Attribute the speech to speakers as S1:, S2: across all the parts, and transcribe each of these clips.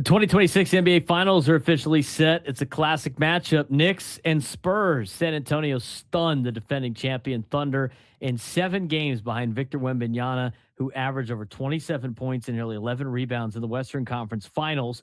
S1: The 2026 NBA Finals are officially set. It's a classic matchup. Knicks and Spurs. San Antonio stunned the defending champion Thunder in 7 games behind Victor Wembanyama, who averaged over 27 points and nearly 11 rebounds in the Western Conference Finals.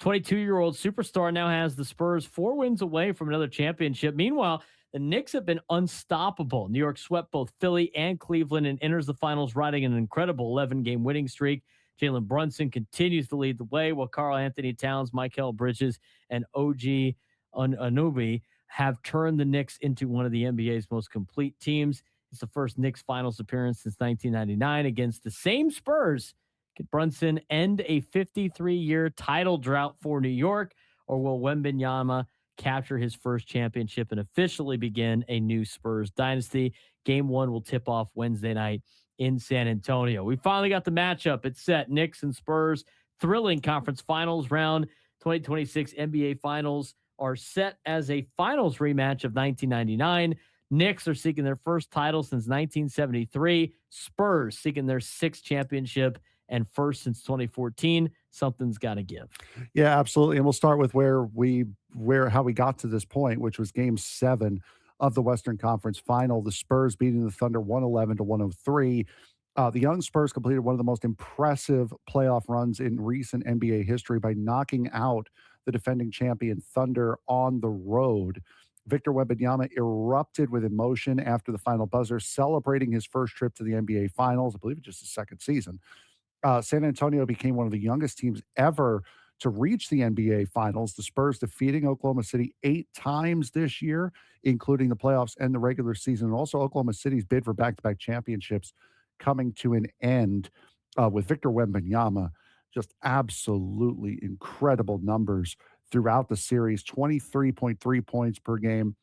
S1: 22-year-old superstar now has the Spurs 4 wins away from another championship. Meanwhile, the Knicks have been unstoppable. New York swept both Philly and Cleveland and enters the finals riding an incredible 11-game winning streak. Jalen Brunson continues to lead the way, while Karl-Anthony Towns, Mikal Bridges, and OG Anunoby have turned the Knicks into one of the NBA's most complete teams. It's the first Knicks finals appearance since 1999 against the same Spurs. Could Brunson end a 53-year title drought for New York, or will Wembanyama capture his first championship and officially begin a new Spurs dynasty? Game 1 will tip off Wednesday night in San Antonio. We finally got the matchup. It's set. Knicks and Spurs. Thrilling conference finals round. 2026 NBA Finals are set as a finals rematch of 1999. Knicks are seeking their first title since 1973. Spurs seeking their 6th championship and first since 2014. Something's got to give.
S2: Yeah, absolutely. And we'll start with how we got to this point, which was Game 7 of the Western Conference Final. The Spurs beating the Thunder 111-103. The young Spurs completed one of the most impressive playoff runs in recent NBA history by knocking out the defending champion Thunder on the road. Victor Wembanyama erupted with emotion after the final buzzer, celebrating his first trip to the NBA Finals. I believe it's just his second season. San Antonio became one of the youngest teams ever to reach the NBA Finals. The Spurs defeating Oklahoma City 8 times this year, including the playoffs and the regular season. And also Oklahoma City's bid for back-to-back championships coming to an end with Victor Wembanyama. Just absolutely incredible numbers throughout the series. 23.3 points per game,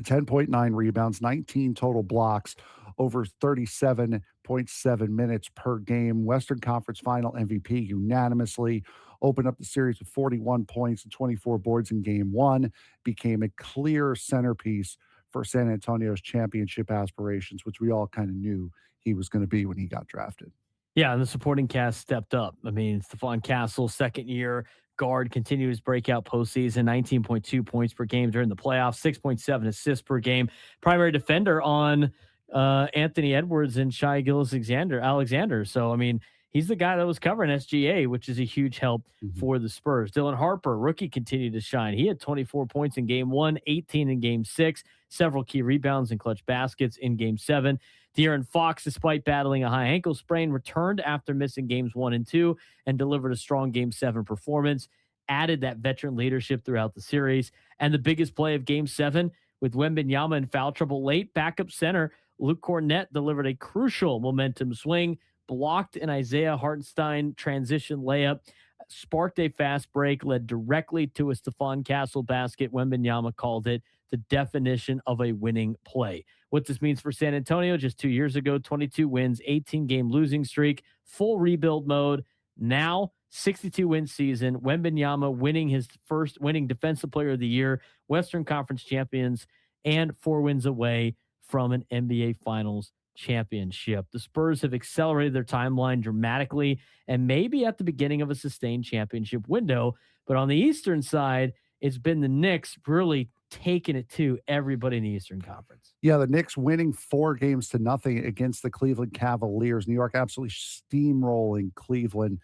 S2: 10.9 rebounds, 19 total blocks, over 37.7 minutes per game. Western Conference Final MVP unanimously. Opened up the series with 41 points and 24 boards in Game 1. Became a clear centerpiece for San Antonio's championship aspirations, which we all kind of knew he was going to be when he got drafted.
S1: Yeah, and the supporting cast stepped up. I mean, Stephon Castle, second year guard, continued his breakout postseason, 19.2 points per game during the playoffs, 6.7 assists per game. Primary defender on Anthony Edwards and Shai Alexander. So, I mean, he's the guy that was covering SGA, which is a huge help for the Spurs. Dylan Harper, rookie, continued to shine. He had 24 points in Game 1, 18 in Game 6, several key rebounds and clutch baskets in Game 7. De'Aaron Fox, despite battling a high ankle sprain, returned after missing Games 1 and 2 and delivered a strong Game 7 performance, added that veteran leadership throughout the series. And the biggest play of Game 7, with Wembanyama in foul trouble late, backup center Luke Cornett delivered a crucial momentum swing, blocked an Isaiah Hartenstein transition layup, sparked a fast break, led directly to a Stephon Castle basket. Wembanyama called it the definition of a winning play. What this means for San Antonio, just 2 years ago, 22 wins, 18-game losing streak, full rebuild mode. Now, 62-win season, Wembanyama winning Defensive Player of the Year, Western Conference champions, and 4 wins away from an NBA Finals championship. The Spurs have accelerated their timeline dramatically and maybe at the beginning of a sustained championship window. But on the Eastern side, it's been the Knicks really taking it to everybody in the Eastern Conference.
S2: Yeah, the Knicks winning 4-0 against the Cleveland Cavaliers. New York absolutely steamrolling Cleveland,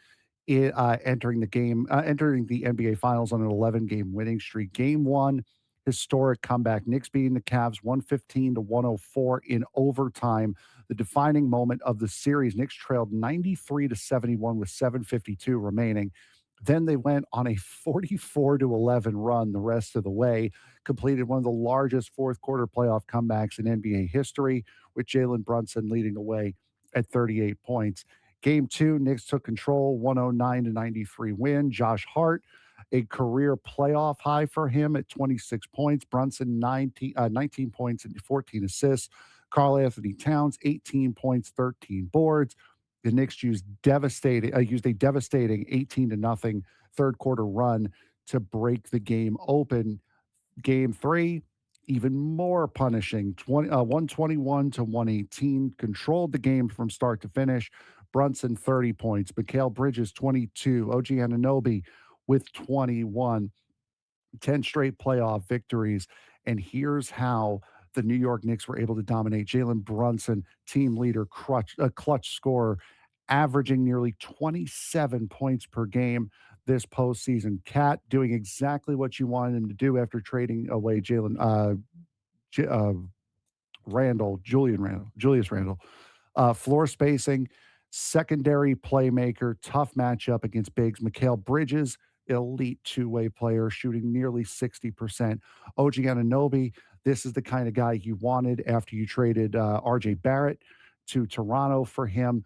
S2: entering the NBA Finals on an 11-game winning streak. Game 1, historic comeback. Knicks beating the Cavs 115-104 in overtime. The defining moment of the series. Knicks trailed 93-71 with 7:52 remaining. Then they went on a 44-11 run the rest of the way, completed one of the largest fourth quarter playoff comebacks in NBA history, with Jalen Brunson leading the way at 38 points. Game 2, Knicks took control, 109-93 win. Josh Hart, a career playoff high for him at 26 points. Brunson, 19 points and 14 assists. Karl-Anthony Towns, 18 points, 13 boards. The Knicks used a devastating 18-0 third quarter run to break the game open. Game 3, even more punishing, 121-118, controlled the game from start to finish. Brunson, 30 points. Mikal Bridges, 22. OG Anunoby, with 21, 10 straight playoff victories. And here's how the New York Knicks were able to dominate. Jalen Brunson, team leader, clutch scorer, averaging nearly 27 points per game this postseason. Cat doing exactly what you wanted him to do after trading away J- uh, Julius Randle. Floor spacing, secondary playmaker, tough matchup against bigs. Mikal Bridges, elite two-way player, shooting nearly 60%. OG Anunoby, this is the kind of guy you wanted after you traded RJ Barrett to Toronto for him.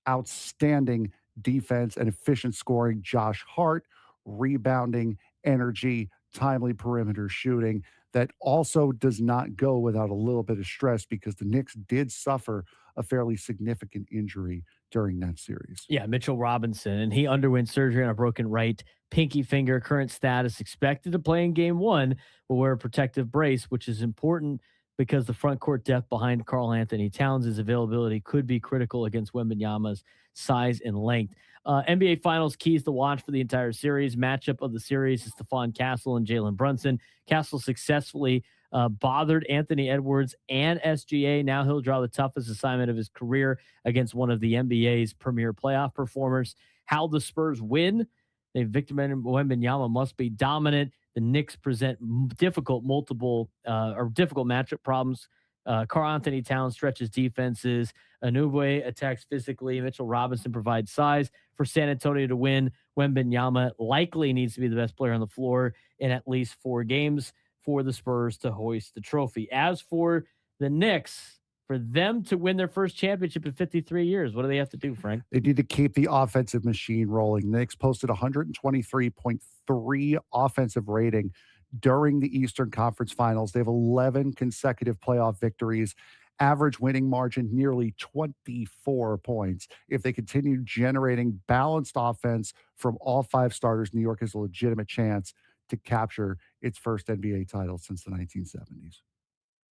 S2: Outstanding defense and efficient scoring. Josh Hart, rebounding, energy, timely perimeter shooting. That also does not go without a little bit of stress because the Knicks did suffer a fairly significant injury during that series.
S1: Yeah, Mitchell Robinson, and he underwent surgery on a broken right pinky finger. Current status expected to play in game one, will wear a protective brace, which is important because the front court depth behind Karl-Anthony Towns' availability could be critical against Wembenyama's size and length. NBA Finals keys to watch for the entire series. Matchup of the series is Stephon Castle and Jalen Brunson. Castle successfully bothered Anthony Edwards and SGA. Now he'll draw the toughest assignment of his career against one of the NBA's premier playoff performers. How the Spurs win? Victor Wembanyama must be dominant. The Knicks present difficult matchup problems. Karl-Anthony Towns stretches defenses. Anunoby attacks physically. Mitchell Robinson provides size for San Antonio to win. Wembanyama likely needs to be the best player on the floor in at least 4 games for the Spurs to hoist the trophy. As for the Knicks, for them to win their first championship in 53 years, what do they have to do, Frank?
S2: They need to keep the offensive machine rolling. The Knicks posted 123.3 offensive rating during the Eastern Conference Finals. They have 11 consecutive playoff victories, average winning margin nearly 24 points. If they continue generating balanced offense from all 5 starters, New York has a legitimate chance to capture its first NBA title since the 1970s.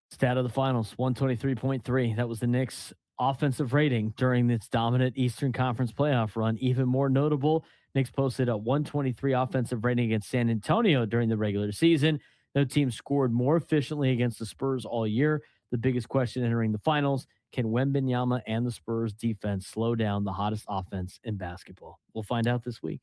S1: Stat of the finals 123.3. That was the Knicks' offensive rating during this dominant Eastern Conference playoff run. Even more notable, Knicks posted a 123 offensive rating against San Antonio during the regular season. No team scored more efficiently against the Spurs all year. The biggest question entering the finals, can Wembanyama and the Spurs defense slow down the hottest offense in basketball? We'll find out this week.